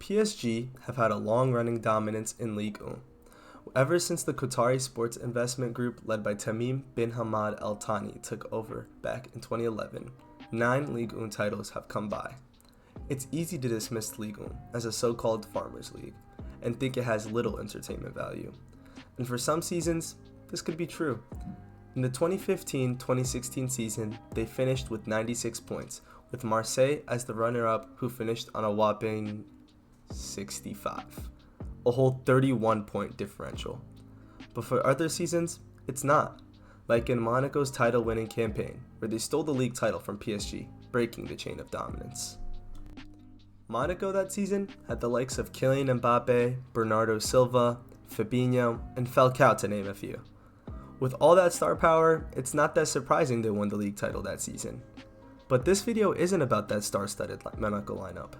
PSG have had a long-running dominance in Ligue 1. Ever since the Qatari sports investment group led by Tamim bin Hamad Al Thani took over back in 2011, 9 Ligue 1 titles have come by. It's easy to dismiss Ligue 1 as a so-called farmers league and think it has little entertainment value. And for some seasons, this could be true. In the 2015-2016 season, they finished with 96 points, with Marseille as the runner-up who finished on a whopping 65. A whole 31-point differential. But for other seasons, it's not. Like in Monaco's title-winning campaign, where they stole the league title from PSG, breaking the chain of dominance. Monaco that season had the likes of Kylian Mbappe, Bernardo Silva, Fabinho, and Falcao to name a few. With all that star power, it's not that surprising they won the league title that season. But this video isn't about that star-studded Monaco lineup.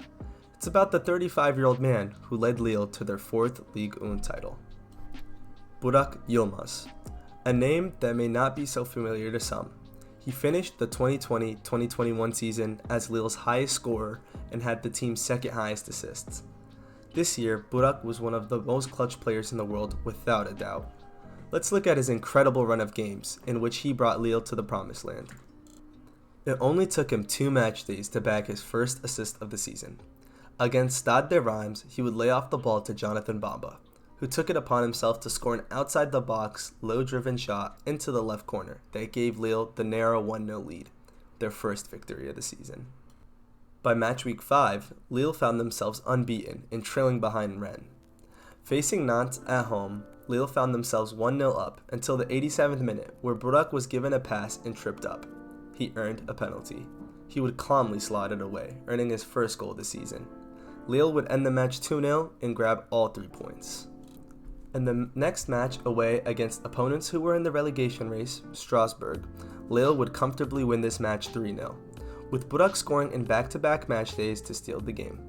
It's about the 35-year-old man who led Lille to their 4th Ligue 1 title. Burak Yilmaz, a name that may not be so familiar to some. He finished the 2020-2021 season as Lille's highest scorer and had the team's second highest assists. This year, Burak was one of the most clutch players in the world without a doubt. Let's look at his incredible run of games in which he brought Lille to the promised land. It only took him 2 match days to bag his first assist of the season. Against Stade de Reims, he would lay off the ball to Jonathan Bamba, who took it upon himself to score an outside-the-box, low-driven shot into the left corner that gave Lille the narrow 1-0 lead, their first victory of the season. By match week 5, Lille found themselves unbeaten and trailing behind Rennes. Facing Nantes at home, Lille found themselves 1-0 up until the 87th minute, where Burak was given a pass and tripped up. He earned a penalty. He would calmly slot it away, earning his first goal of the season. Lille would end the match 2-0 and grab all 3 points. In the next match away against opponents who were in the relegation race, Strasbourg, Lille would comfortably win this match 3-0, with Burak scoring in back-to-back match days to steal the game.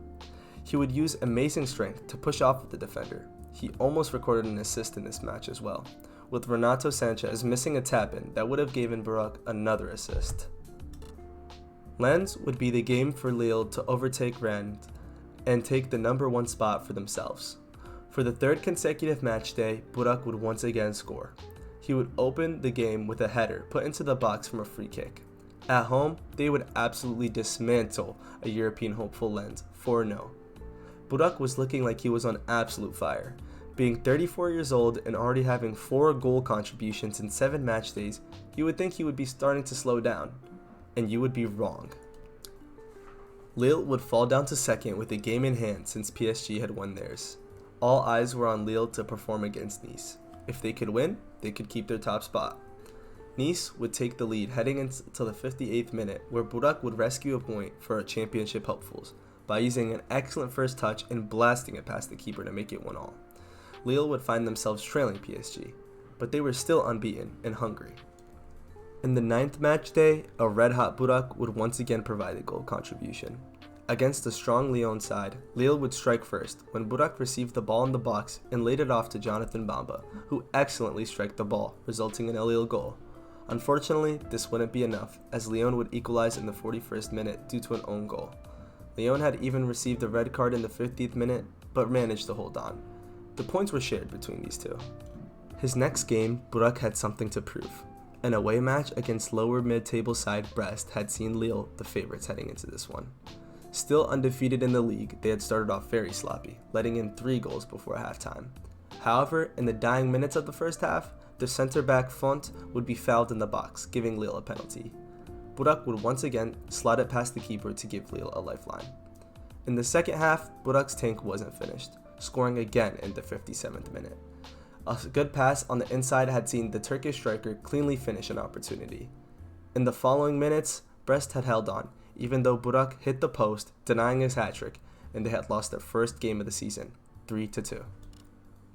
He would use amazing strength to push off with the defender. He almost recorded an assist in this match as well, with Renato Sanchez missing a tap-in that would have given Burak another assist. Lens would be the game for Lille to overtake Rennes and take the number 1 spot for themselves. For the 3rd consecutive match day, Burak would once again score. He would open the game with a header put into the box from a free kick. At home, they would absolutely dismantle a European hopeful Lens 4-0. Burak was looking like he was on absolute fire. Being 34 years old and already having 4 goal contributions in 7 match days, you would think he would be starting to slow down. And you would be wrong. Lille would fall down to 2nd with a game in hand since PSG had won theirs. All eyes were on Lille to perform against Nice. If they could win, they could keep their top spot. Nice would take the lead heading into the 58th minute, where Burak would rescue a point for our championship hopefuls by using an excellent first touch and blasting it past the keeper to make it 1-1. Lille would find themselves trailing PSG, but they were still unbeaten and hungry. In the 9th match day, a red-hot Burak would once again provide a goal contribution. Against a strong Lyon side, Lille would strike first when Burak received the ball in the box and laid it off to Jonathan Bamba, who excellently struck the ball, resulting in a Lille goal. Unfortunately, this wouldn't be enough, as Lyon would equalize in the 41st minute due to an own goal. Lyon had even received a red card in the 50th minute, but managed to hold on. The points were shared between these two. His next game, Burak had something to prove. An away match against lower mid-table side Brest had seen Lille the favorites heading into this one. Still undefeated in the league, they had started off very sloppy, letting in 3 goals before halftime. However, in the dying minutes of the first half, their centre-back Font would be fouled in the box, giving Lille a penalty. Burak would once again slot it past the keeper to give Lille a lifeline. In the second half, Burak's tank wasn't finished, scoring again in the 57th minute. A good pass on the inside had seen the Turkish striker cleanly finish an opportunity. In the following minutes, Brest had held on, even though Burak hit the post, denying his hat-trick, and they had lost their first game of the season, 3-2.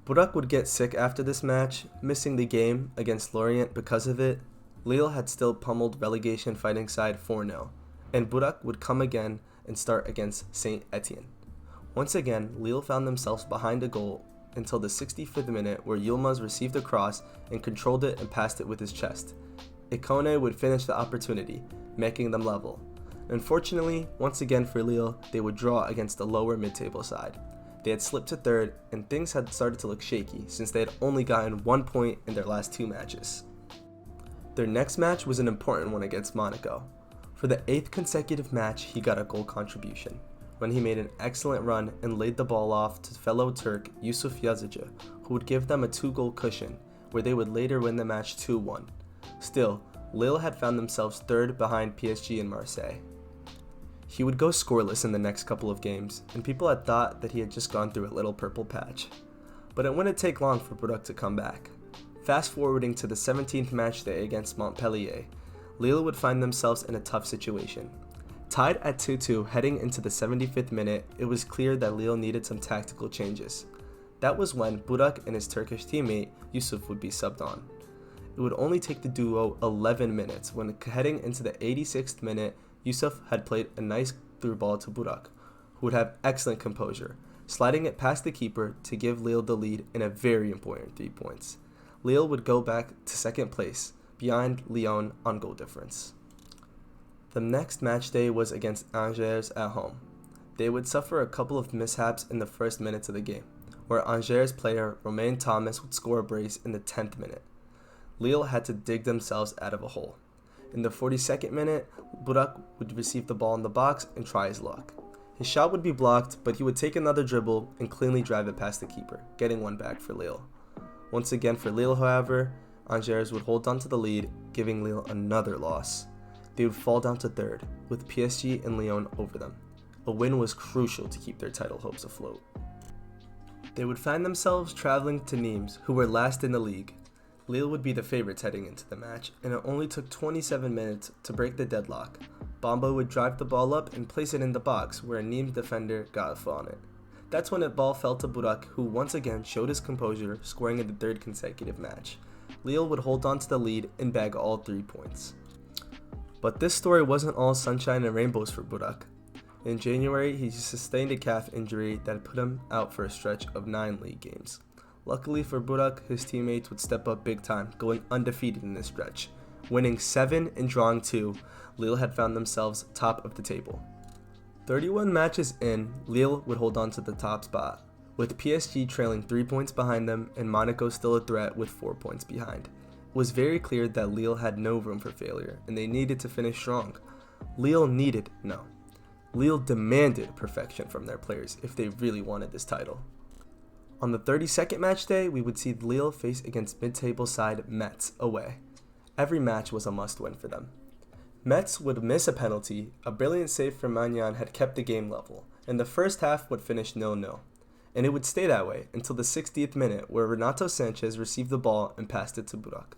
Burak would get sick after this match, missing the game against Lorient because of it. Lille had still pummeled relegation fighting side 4-0, and Burak would come again and start against Saint Etienne. Once again, Lille found themselves behind a goal until the 65th minute, where Yilmaz received a cross and controlled it and passed it with his chest. Ikone would finish the opportunity, making them level. Unfortunately, once again for Lille, they would draw against the lower mid-table side. They had slipped to third, and things had started to look shaky since they had only gotten 1 point in their last 2 matches. Their next match was an important one against Monaco. For the 8th consecutive match, he got a goal contribution, when he made an excellent run and laid the ball off to fellow Turk Yusuf Yazıcı, who would give them a 2-goal cushion, where they would later win the match 2-1. Still, Lille had found themselves third behind PSG and Marseille. He would go scoreless in the next couple of games, and people had thought that he had just gone through a little purple patch. But it wouldn't take long for Burak to come back. Fast forwarding to the 17th match day against Montpellier, Lille would find themselves in a tough situation. Tied at 2-2 heading into the 75th minute, it was clear that Lille needed some tactical changes. That was when Burak and his Turkish teammate Yusuf would be subbed on. It would only take the duo 11 minutes when heading into the 86th minute, Yusuf had played a nice through ball to Burak, who would have excellent composure, sliding it past the keeper to give Lille the lead in a very important 3 points. Lille would go back to second place, behind Lyon on goal difference. The next match day was against Angers at home. They would suffer a couple of mishaps in the first minutes of the game, where Angers player Romain Thomas would score a brace in the 10th minute. Lille had to dig themselves out of a hole. In the 42nd minute, Burak would receive the ball in the box and try his luck. His shot would be blocked, but he would take another dribble and cleanly drive it past the keeper, getting one back for Lille. Once again for Lille, however, Angers would hold on to the lead, giving Lille another loss. They would fall down to third, with PSG and Lyon over them. A win was crucial to keep their title hopes afloat. They would find themselves traveling to Nimes, who were last in the Ligue. Lille would be the favorites heading into the match, and it only took 27 minutes to break the deadlock. Bamba would drive the ball up and place it in the box, where a Nimes defender got a foot on it. That's when the ball fell to Burak, who once again showed his composure, scoring in the 3rd consecutive match. Lille would hold on to the lead and bag all 3 points. But this story wasn't all sunshine and rainbows for Burak. In January, he sustained a calf injury that put him out for a stretch of 9 league games. Luckily for Burak, his teammates would step up big time, going undefeated in this stretch. Winning 7 and drawing 2, Lille had found themselves top of the table. 31 matches in, Lille would hold on to the top spot, with PSG trailing 3 points behind them and Monaco still a threat with 4 points behind. It was very clear that Lille had no room for failure, and they needed to finish strong. Lille demanded perfection from their players if they really wanted this title. On the 32nd match day, we would see Lille face against mid-table side Metz away. Every match was a must-win for them. Metz would miss a penalty, a brilliant save from Magnan had kept the game level, and the first half would finish 0-0. And it would stay that way until the 60th minute, where Renato Sanchez received the ball and passed it to Burak.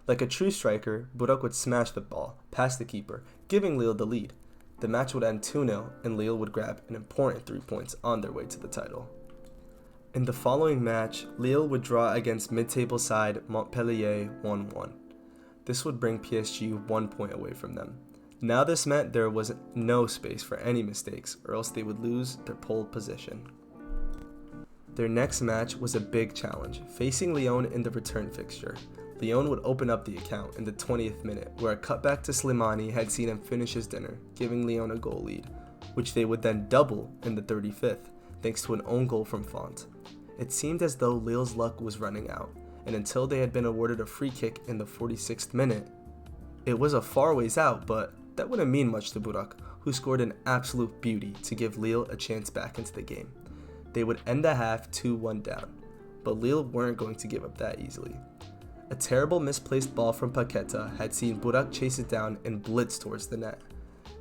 Like a true striker, Burak would smash the ball past the keeper, giving Lille the lead. The match would end 2-0, and Lille would grab an important 3 points on their way to the title. In the following match, Lille would draw against mid-table side Montpellier 1-1. This would bring PSG 1 point away from them. Now this meant there was no space for any mistakes, or else they would lose their pole position. Their next match was a big challenge, facing Lyon in the return fixture. Lyon would open up the account in the 20th minute, where a cutback to Slimani had seen him finish his dinner, giving Lyon a goal lead, which they would then double in the 35th, thanks to an own goal from Font. It seemed as though Lille's luck was running out, and until they had been awarded a free kick in the 46th minute, it was a far ways out, but that wouldn't mean much to Burak, who scored an absolute beauty to give Lille a chance back into the game. They would end the half 2-1 down, but Lille weren't going to give up that easily. A terrible misplaced ball from Paqueta had seen Burak chase it down and blitz towards the net.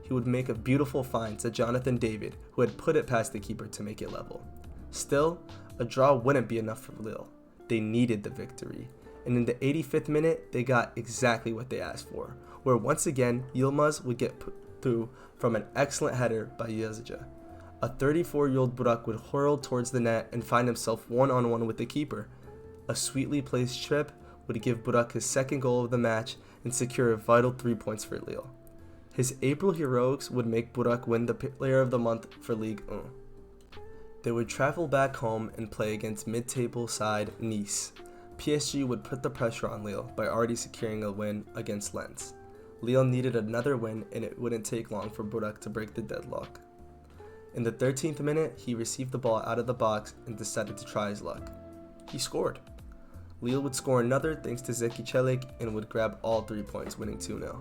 He would make a beautiful find to Jonathan David, who had put it past the keeper to make it level. Still, a draw wouldn't be enough for Lille. They needed the victory, and in the 85th minute, they got exactly what they asked for, where once again, Yilmaz would get put through from an excellent header by Yazıcı. A 34-year-old Burak would hurl towards the net and find himself one-on-one with the keeper. A sweetly placed trip would give Burak his second goal of the match and secure a vital 3 points for Lille. His April heroics would make Burak win the Player of the Month for Ligue 1. They would travel back home and play against mid-table side Nice. PSG would put the pressure on Lille by already securing a win against Lens. Lille needed another win, and it wouldn't take long for Burak to break the deadlock. In the 13th minute, he received the ball out of the box and decided to try his luck. He scored. Lille would score another thanks to Zeki Çelik and would grab all 3 points, winning 2-0.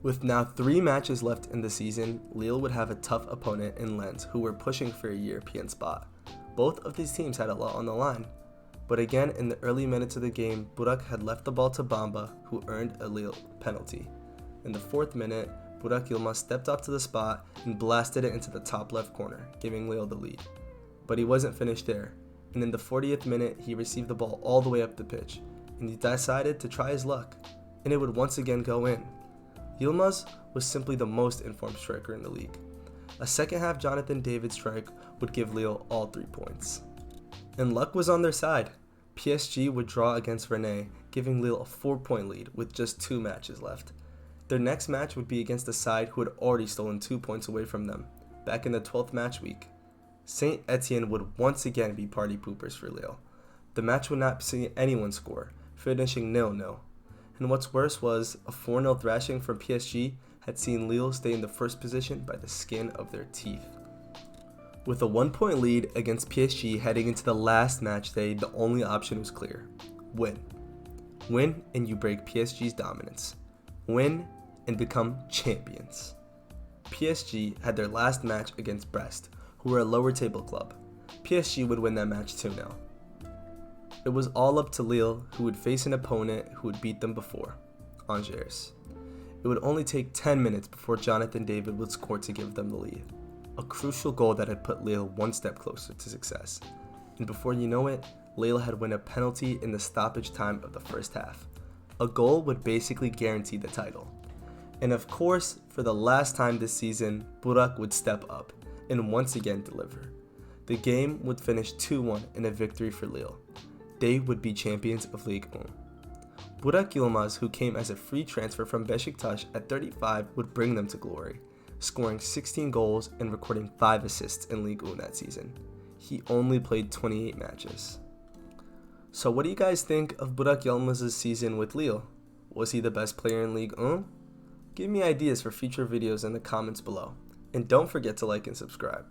With now 3 matches left in the season, Lille would have a tough opponent in Lens, who were pushing for a European spot. Both of these teams had a lot on the line. But again, in the early minutes of the game, Burak had left the ball to Bamba, who earned a Lille penalty. In the 4th minute, Burak Yilmaz stepped up to the spot and blasted it into the top left corner, giving Lille the lead. But he wasn't finished there, and in the 40th minute, he received the ball all the way up the pitch, and he decided to try his luck, and it would once again go in. Yilmaz was simply the most informed striker in the league. A second half Jonathan David strike would give Lille all 3 points. And luck was on their side. PSG would draw against Rennes, giving Lille a 4-point lead with just 2 matches left. Their next match would be against a side who had already stolen 2 points away from them, back in the 12th match week. Saint Etienne would once again be party poopers for Lille. The match would not see anyone score, finishing 0-0. And what's worse was, a 4-0 thrashing from PSG had seen Lille stay in the first position by the skin of their teeth. With a 1-point lead against PSG heading into the last match day, the only option was clear: win. Win and you break PSG's dominance. Win and become champions. PSG had their last match against Brest, who were a lower table club. PSG would win that match 2-0. It was all up to Lille, who would face an opponent who had beat them before, Angers. It would only take 10 minutes before Jonathan David would score to give them the lead. A crucial goal that had put Lille one step closer to success. And before you know it, Lille had won a penalty in the stoppage time of the first half. A goal would basically guarantee the title. And of course, for the last time this season, Burak would step up and once again deliver. The game would finish 2-1 in a victory for Lille. They would be champions of Ligue 1. Burak Yilmaz, who came as a free transfer from Beşiktaş at 35, would bring them to glory, scoring 16 goals and recording 5 assists in Ligue 1 that season. He only played 28 matches. So what do you guys think of Burak Yilmaz's season with Lille? Was he the best player in Ligue 1? Give me ideas for future videos in the comments below. And don't forget to like and subscribe.